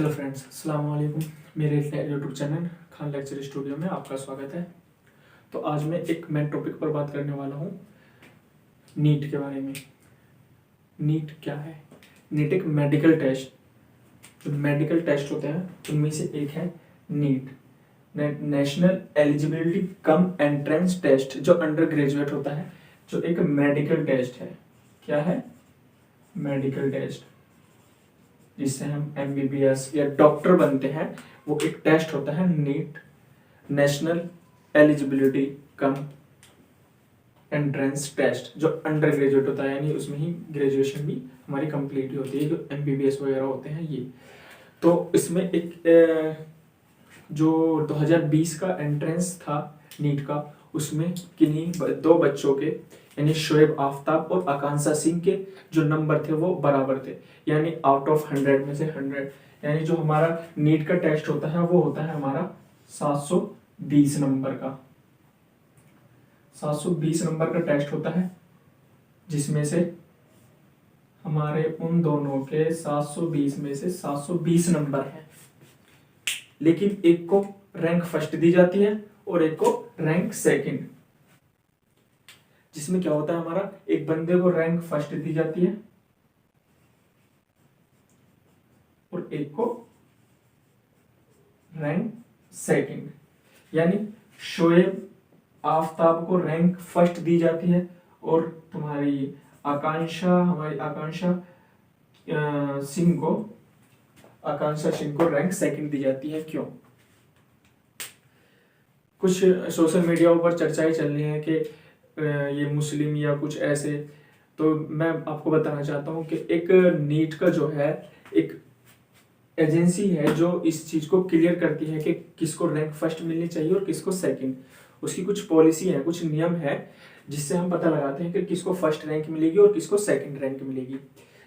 Hello friends, अस्सलाम वालेकुम। मेरे YouTube channel Khan lecture studio में आपका स्वागत है। तो आज मैं एक मेन टॉपिक पर बात करने वाला हूँ, नीट के बारे में। नीट क्या है? नीट एक मेडिकल टेस्ट, जो मेडिकल टेस्ट होते हैं उनमें से एक है NEET, national eligibility cum entrance test, जो अंडर ग्रेजुएट होता है, जो एक मेडिकल टेस्ट है। क्या है? मेडिकल टेस्ट, जिससे हम एमबीबीएस या डॉक्टर बनते हैं। वो एक टेस्ट होता है NEET, national eligibility cum entrance test, जो अंडर ग्रेजुएट होता है, यानी उसमें ही ग्रेजुएशन भी हमारी कंप्लीट होती है, जो एमबीबीएस वगैरह होते हैं ये। तो इसमें एक जो 2020 का एंट्रेंस था नीट का, उसमें किन्हीं दो बच्चों के, यानी शोएब आफ्ताब और आकांक्षा सिंह के जो नंबर थे वो बराबर थे, यानी आउट ऑफ 100 में से 100। यानी जो हमारा नीट का टेस्ट होता है वो होता है हमारा 720 नंबर का। 720 नंबर का टेस्ट होता है, जिसमें से हमारे उन दोनों के 720 में से 720 नंबर है, लेकिन एक को रैंक फर्स्ट दी जाती है और एक को रैंक सेकंड। जिसमें क्या होता है, हमारा एक बंदे को रैंक फर्स्ट दी जाती है और एक को रैंक सेकंड। यानी शोएब आफ्ताब को रैंक फर्स्ट दी जाती है और तुम्हारी आकांक्षा सिंह को रैंक सेकंड दी जाती है। क्यों? कुछ सोशल मीडिया पर चर्चाएं चल रही हैं कि ये मुस्लिम या कुछ ऐसे। तो मैं आपको बताना चाहता हूं कि एक नीट का जो है एक एजेंसी है जो इस चीज को क्लियर करती है कि किसको रैंक फर्स्ट मिलनी चाहिए और किसको सेकंड। उसकी कुछ पॉलिसी है, कुछ नियम है, जिससे हम पता लगाते हैं कि किसको फर्स्ट रैंक मिलेगी और किसको सेकंड रैंक मिलेगी।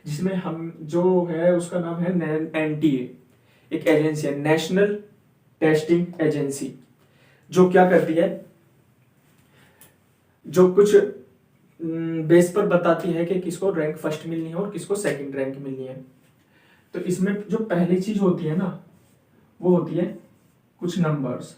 जिसमें हम जो है उसका नाम है एनटीए, एक एजेंसी है, नेशनल टेस्टिंग एजेंसी, जो क्या करती है, जो कुछ बेस पर बताती है कि किसको रैंक फर्स्ट मिलनी है और किसको सेकंड रैंक मिलनी है। तो इसमें जो पहली चीज होती है ना, वो होती है कुछ नंबर्स।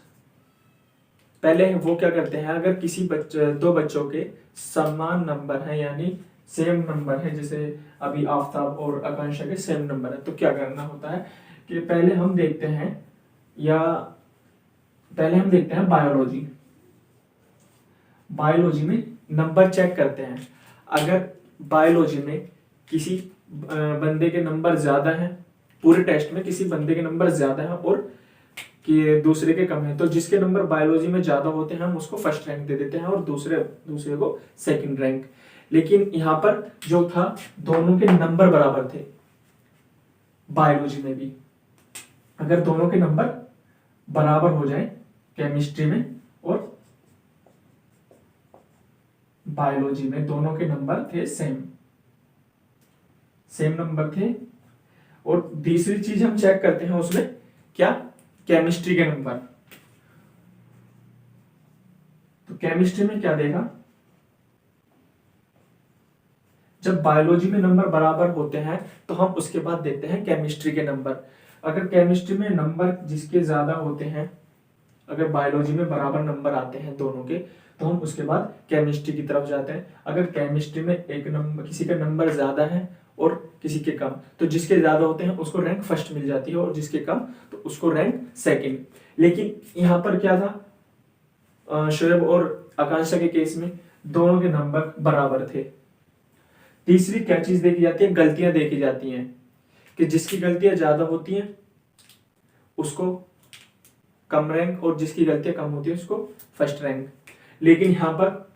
पहले वो क्या करते हैं, अगर किसी दो बच्चों के समान नंबर है, यानी सेम नंबर है, जैसे अभी आफ्ताब और आकांक्षा के सेम नंबर है, तो क्या करना होता है कि पहले हम देखते हैं बायोलॉजी में नंबर चेक करते हैं। अगर बायोलॉजी में किसी बंदे के नंबर ज्यादा हैं, पूरे टेस्ट में किसी बंदे के नंबर ज्यादा है और कि दूसरे के कम है, तो जिसके नंबर बायोलॉजी में ज्यादा होते हैं हम उसको फर्स्ट रैंक दे देते हैं और दूसरे को सेकंड रैंक। लेकिन यहाँ पर जो था, दोनों के नंबर बराबर थे। बायोलॉजी में भी अगर दोनों के नंबर बराबर हो जाए, केमिस्ट्री में और बायोलॉजी में दोनों के नंबर थे सेम नंबर थे। और तीसरी चीज हम चेक करते हैं उसमें क्या, केमिस्ट्री के नंबर। तो केमिस्ट्री में क्या देगा, जब बायोलॉजी में नंबर बराबर होते हैं तो हम उसके बाद देखते हैं केमिस्ट्री के नंबर। अगर केमिस्ट्री में नंबर जिसके ज्यादा होते हैं, अगर बायोलॉजी में बराबर नंबर आते हैं दोनों के, तो हम उसके बाद केमिस्ट्री की तरफ जाते हैं। अगर केमिस्ट्री में एक नंबर, किसी का नंबर ज्यादा है और किसी के कम, तो जिसके ज्यादा होते हैं उसको रैंक फर्स्ट मिल जाती है और जिसके कम तो उसको रैंक सेकंड। लेकिन यहाँ पर क्या था, शोएब और आकांक्षा के केस में दोनों के नंबर बराबर थे। तीसरी क्या चीज देखी जाती है, गलतियां देखी जाती हैं, कि जिसकी गलतियां ज्यादा होती हैं उसको कम रैंक और जिसकी गलतियां कम होती है उसको फर्स्ट रैंक। लेकिन यहां पर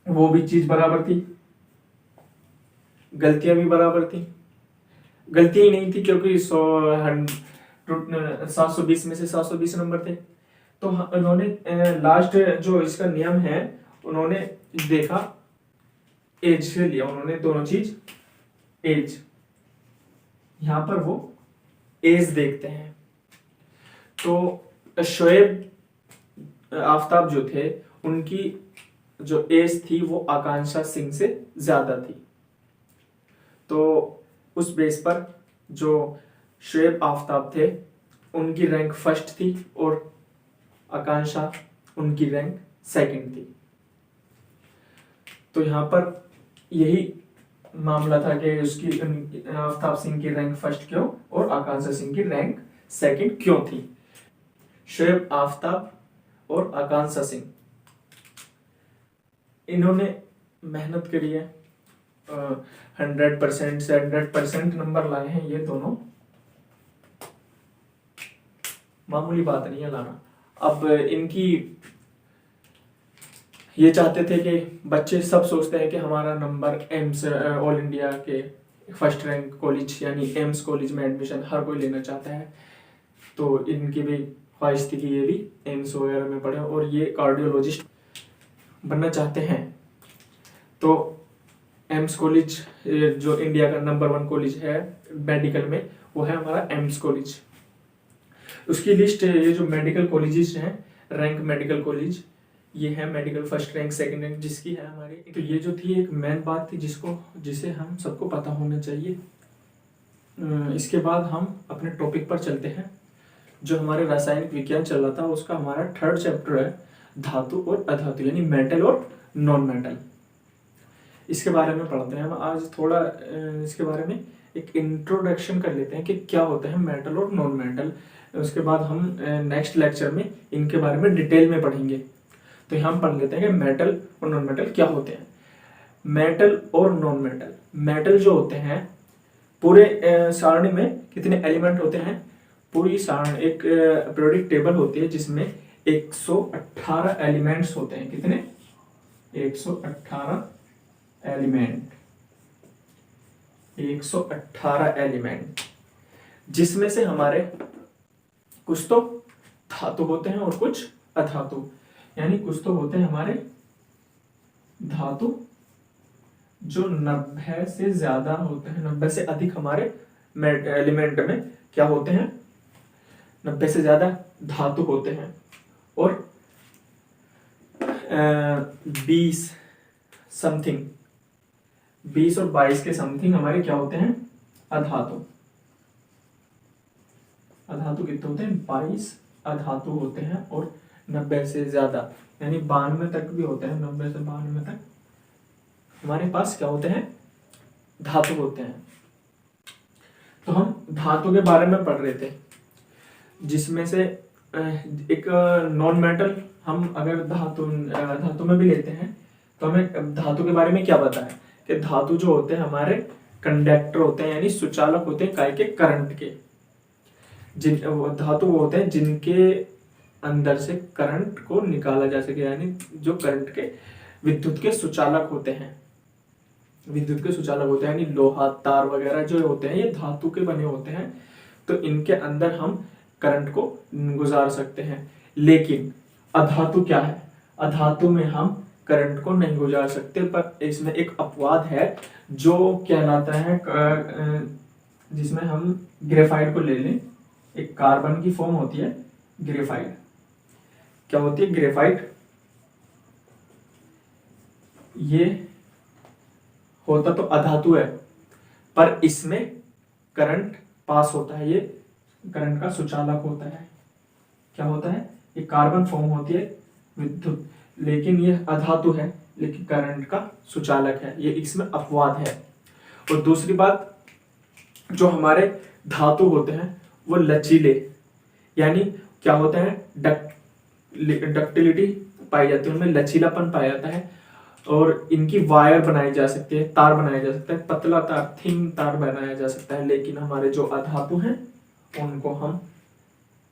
वो भी चीज बराबर थी, गलतियां भी बराबर थी। गलतियां ही नहीं थी क्योंकि 720 में से 720 नंबर थे। तो उन्होंने लास्ट जो इसका नियम है, उन्होंने देखा एज से लिया, उन्होंने दोनों चीज, एज, यहां पर वो एज देखते हैं। तो शोएब आफ्ताब जो थे, उनकी जो एज थी वो आकांक्षा सिंह से ज्यादा थी। तो उस बेस पर जो शोएब आफ्ताब थे, उनकी रैंक फर्स्ट थी और आकांक्षा उनकी रैंक सेकंड थी। तो यहाँ पर यही मामला था कि उसकी आफ्ताब सिंह की रैंक फर्स्ट क्यों और आकांक्षा सिंह की रैंक सेकंड क्यों थी। शोएब आफ्ताब और आकांक्षा सिंह, इन्होंने मेहनत करी है, 100% से 100% नंबर लाए हैं। ये दोनों मामूली बात नहीं है लाना। अब इनकी ये चाहते थे कि बच्चे सब सोचते हैं कि हमारा नंबर एम्स ऑल इंडिया के फर्स्ट रैंक कॉलेज यानी एम्स कॉलेज में एडमिशन हर कोई लेना चाहता है। तो इनकी भी ख्वाहिश थी कि ये भी एम्स वगैरह में पढ़े और ये कार्डियोलॉजिस्ट बनना चाहते हैं। तो एम्स कॉलेज जो इंडिया का नंबर 1 कॉलेज है मेडिकल में, वो है हमारा एम्स कॉलेज। उसकी लिस्ट, ये जो मेडिकल कॉलेजेस हैं, रैंक मेडिकल कॉलेज, ये है medical first rank second rank जिसकी है हमारी। तो ये जो थी एक मेन बात थी जिसे हम सबको पता होना चाहिए। इसके बाद हम अपने टॉपिक पर चलते हैं। जो हमारे रासायनिक विज्ञान चल रहा था उसका हमारा 3rd चैप्टर है धातु और अधातु, यानी मेटल और नॉन मेटल। इसके बारे में पढ़ते हैं हम आज थोड़ा। इसके बारे में एक इंट्रोडक्शन कर लेते हैं कि क्या होता है मेटल और नॉन मेटल। उसके बाद हम नेक्स्ट लेक्चर में इनके बारे में डिटेल में पढ़ेंगे। तो यहाँ हम पढ़ लेते हैं कि मेटल और नॉन मेटल क्या होते हैं। मेटल और नॉन मेटल, मेटल जो होते हैं पूरे सारणी में कितने एलिमेंट होते हैं, पूरी सारणी एक पीरियोडिक टेबल होती है जिसमें 118 एलिमेंट्स होते हैं। कितने? 118 एलिमेंट, 118 एलिमेंट, जिसमें से हमारे कुछ तो धातु होते हैं और कुछ अधातु, यानी कुछ तो होते हैं हमारे धातु जो 90 से ज्यादा होते हैं, 90 से अधिक हमारे एलिमेंट में क्या होते हैं, 90 से ज्यादा धातु होते हैं। और 20 समथिंग, 20 और 22 के समथिंग हमारे क्या होते हैं, अधातु। अधातु कितने होते हैं, 22 अधातु होते हैं। और 90 से ज्यादा यानी 92 तक भी होते हैं, 90 से 92 तक हमारे पास क्या होते हैं, धातु होते हैं। तो हम धातु के बारे में पढ़ रहे थे, जिसमें से एक नॉन मेटल, हम अगर धातु में भी लेते हैं तो हमें धातु के बारे में क्या पता है कि धातु जो होते हैं हमारे कंडक्टर होते हैं, यानी सुचालक होते हैं काय के, करंट के। धातु वो होते हैं जिनके अंदर से करंट को निकाला जा सके, यानी जो करंट के विद्युत के सुचालक होते हैं, विद्युत के सुचालक होते हैं, यानी लोहा तार वगैरह जो होते हैं ये धातु के बने होते हैं। तो इनके अंदर हम करंट को गुजार सकते हैं। लेकिन अधातु क्या है, अधातु में हम करंट को नहीं गुजार सकते। पर इसमें एक अपवाद है जो कहलाता है, जिसमें हम ग्रेफाइट को ले लें, एक कार्बन की फॉर्म होती है ग्रेफाइट। क्या होती है ग्रेफाइट, ये होता तो अधातु है पर इसमें करंट पास होता है, ये करंट का सुचालक होता है। क्या होता है, ये कार्बन फॉर्म होती है विद्युत, लेकिन ये अधातु है लेकिन करंट का सुचालक है, ये इसमें अपवाद है। और दूसरी बात, जो हमारे धातु होते हैं वो लचीले, यानी क्या होते हैं, डक्टिलिटी पाई जाती है, उनमें लचीलापन पाया जाता है। और इनकी वायर बनाई जा सकती है, तार बनाया जा सकता है, पतला तार, थिन तार बनाया जा सकता है। लेकिन हमारे जो अधातु हैं उनको हम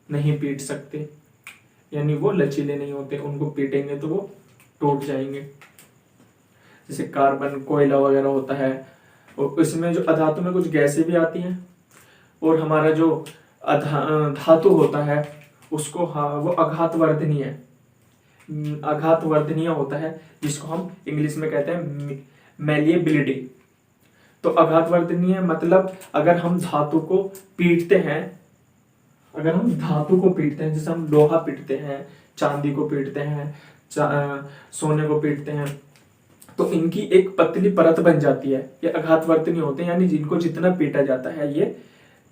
नहीं पीट सकते, यानी वो लचीले नहीं होते, उनको पीटेंगे तो वो टूट जाएंगे। जैसे कार्बन, कोयला वगैरह होता है, और इसमें जो अधातु में कुछ गैसें भी आती हैं। और हमारा जो धातु होता है उसको वो आघातवर्धनीय है, आघातवर्धनीय होता है, जिसको हम इंग्लिश में कहते हैं मैलिएबिलिटी। तो आघातवर्धनीय मतलब अगर हम धातु को पीटते हैं, अगर हम धातु को पीटते हैं, जैसे हम लोहा पीटते हैं, चांदी को पीटते हैं, सोने को पीटते हैं, तो इनकी एक पतली परत बन जाती है, ये आघातवर्धनीय होते हैं, यानी जिनको जितना पीटा जाता है ये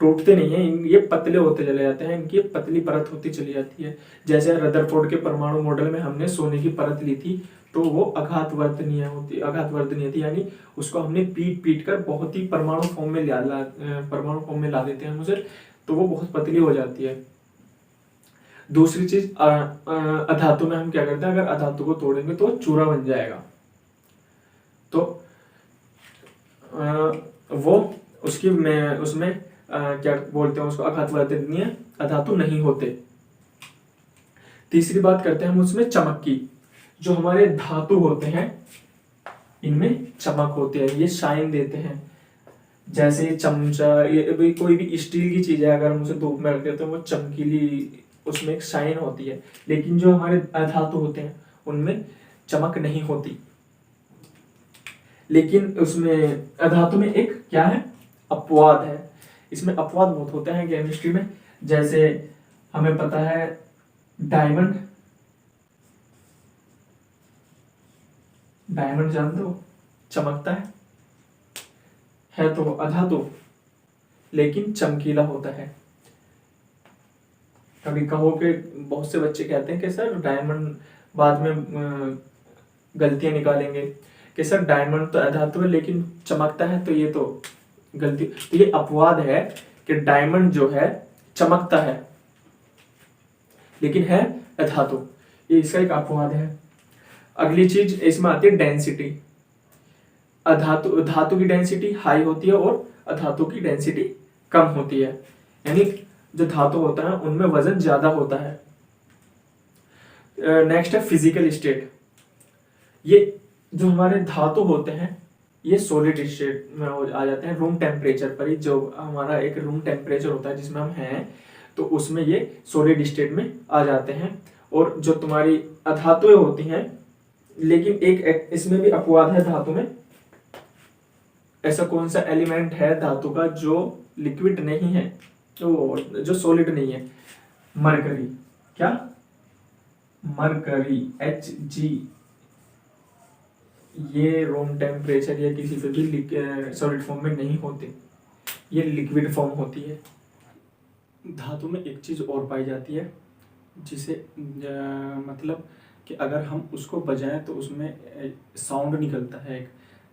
टूटते नहीं है, ये पतले होते चले जाते हैं, इनकी पतली परत होती चली जाती है। जैसे रदरफोर्ड के परमाणु मॉडल में हमने सोने की परत ली थी, तो वो आघातवर्धनीय थी, यानी उसको हमने पीट पीट कर बहुत ही परमाणु फॉर्म में ला देते हैं उसे, तो वो बहुत पतली हो जाती है। दूसरी चीज अधातु में हम क्या करते हैं, अगर अधातु को तोड़ेंगे तो चूरा बन जाएगा, तो वो उसमें क्या बोलते हैं उसको, आघातवर्धनीय अधातु नहीं होते। तीसरी बात करते हैं हम उसमें चमक की। जो हमारे धातु होते हैं इनमें चमक होती है, ये शाइन देते हैं। जैसे चमचा, ये कोई भी स्टील की चीज है, अगर हम उसे धूप में रखते हैं तो वो चमकीली, उसमें एक शाइन होती है। लेकिन जो हमारे अधातु होते हैं उनमें चमक नहीं होती। लेकिन उसमें अधातु में एक क्या है, अपवाद है। इसमें अपवाद बहुत होते हैं केमिस्ट्री में। जैसे हमें पता है डायमंड जानते हो, चमकता है तो अधातु, लेकिन चमकीला होता है। कभी कहो कि बहुत से बच्चे कहते हैं कि सर डायमंड, बाद में गलतियां निकालेंगे कि सर डायमंड तो अधातु है लेकिन चमकता है, तो ये तो गलती, तो ये अपवाद है कि डायमंड जो है चमकता है लेकिन है अधातु, ये इसका एक अपवाद है। अगली चीज इसमें आती है डेंसिटी। धातु की डेंसिटी हाई होती है और अधातु की डेंसिटी कम होती है, यानी जो धातु होता है उनमें वजन ज्यादा होता है। नेक्स्ट है फिजिकल स्टेट। ये जो हमारे धातु होते हैं ये सॉलिड स्टेट में आ जाते हैं रूम टेम्परेचर पर ही। जो हमारा एक रूम टेम्परेचर होता है जिसमें हम हैं, तो उसमें ये सॉलिड स्टेट में आ जाते हैं। और जो तुम्हारी अधातुएं होती हैं, लेकिन एक इसमें भी अपवाद है धातु में। ऐसा कौन सा एलिमेंट है धातु का जो लिक्विड नहीं है, तो जो सॉलिड नहीं है? मरकरी। क्या? Mercury, Hg। ये रूम टेम्परेचर या किसी पे भी सॉलिड फॉर्म में नहीं होते, ये लिक्विड फॉर्म होती है। धातु में एक चीज और पाई जाती है जिसे मतलब कि अगर हम उसको बजाएं तो उसमें साउंड निकलता है एक।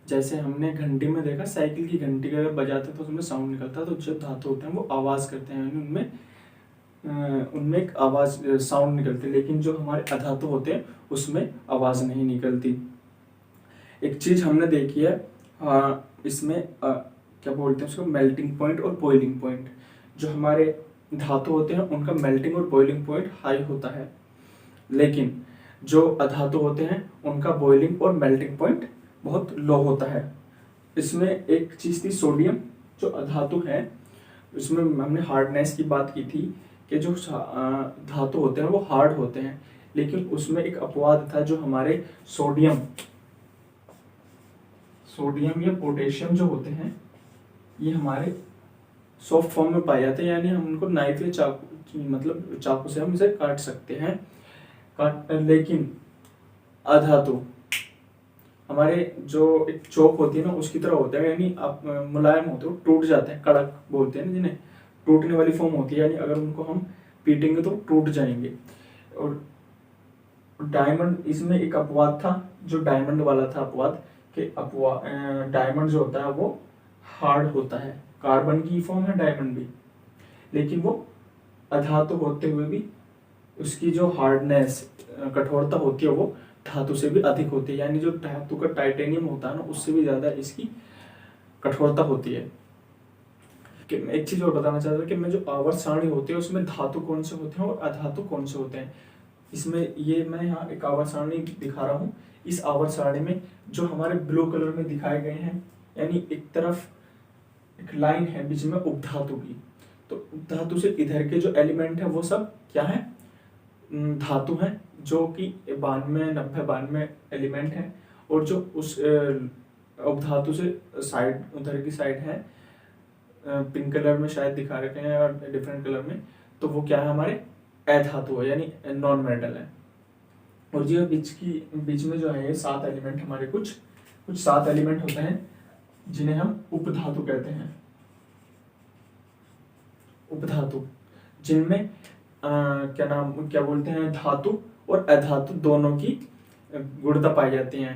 जैसे हमने घंटी में देखा, साइकिल की घंटी का अगर बजाते तो उसमें साउंड निकलता है। तो जो धातु होते हैं वो आवाज़ करते हैं, उनमें एक आवाज़, साउंड निकलती है। लेकिन जो हमारे अधातु होते हैं उसमें आवाज़ नहीं निकलती। एक चीज़ हमने देखी है इसमें क्या बोलते हैं उसको, मेल्टिंग पॉइंट और बॉइलिंग पॉइंट। जो हमारे धातु होते हैं उनका मेल्टिंग और बॉइलिंग पॉइंट हाई होता है, लेकिन जो अधातु होते हैं उनका बॉइलिंग और मेल्टिंग पॉइंट बहुत लो होता है। इसमें एक चीज़ थी सोडियम, जो अधातु है उसमें हमने हार्डनेस की बात की थी कि जो धातु होते हैं वो हार्ड होते हैं, लेकिन उसमें एक अपवाद था। जो हमारे सोडियम या पोटेशियम जो होते हैं ये हमारे सॉफ्ट फॉर्म में पाए जाते हैं, यानी हम उनको नाइफ या चाकू से हम इसे काट सकते हैं। लेकिन अधातु हमारे जो एक चौक होती है ना उसकी तरह होता है, यानी आप मुलायम होते हो, टूट जाते हैं, कड़क बोलते हैं ना जिन्हें, टूटने वाली फॉर्म होती है, यानी अगर उनको हम पीटेंगे तो टूट जाएंगे। और डायमंड, इसमें एक अपवाद था जो डायमंड वाला था अपवाद, कि डायमंड जो होता है वो हार्ड होता है, कार्बन की फॉर्म है डायमंड भी, लेकिन वो अधातु होते हुए भी उसकी जो हार्डनेस, कठोरता होती है वो धातु से भी अधिक होती है। यानी जो धातु का टाइटेनियम होता है ना उससे भी ज्यादा इसकी कठोरता होती है। कि मैं एक चीज और बताना चाहता था कि मैं जो आवर्त सारणी होती है उसमें धातु कौन से होते हैं और अधातु कौन से होते हैं। इसमें ये मैं यहाँ एक आवर्त सारणी दिखा रहा हूँ। इस आवर्त सारणी में जो हमारे ब्लू कलर में दिखाए गए हैं, यानी एक तरफ एक लाइन है बीच में उपधातु की, तो उपधातु से इधर के जो एलिमेंट है वो सब क्या है, धातु हैं, जो कि 92 एलिमेंट हैं। और जो उस उपधातु से साइड, उधर की साइड है, पिंक कलर में शायद दिखा रखे हैं और डिफरेंट कलर में, तो वो क्या है, हमारे अधातु है, यानी नॉन मेटल है। और जो बीच में जो है 7 एलिमेंट हमारे, कुछ 7 एलिमेंट होते हैं जिन्हें हम उपधातु कहते हैं। उपधातु, जिनमें क्या बोलते हैं, धातु और अधातु दोनों की गुणता पाई जाती है।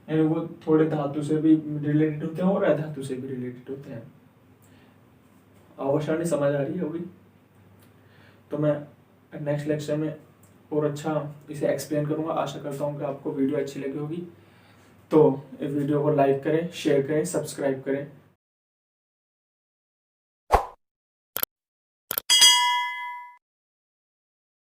यानी वो थोड़े धातु से भी रिलेटेड होते हैं और अधातु से भी रिलेटेड होते हैं। आवर्षणी समझ आ रही होगी। तो मैं नेक्स्ट लेक्चर में और अच्छा इसे एक्सप्लेन करूंगा। आशा करता हूँ कि आपको वीडियो अच्छी लगी होगी। तो वीडियो को लाइक करें, शेयर करें, सब्सक्राइब करें।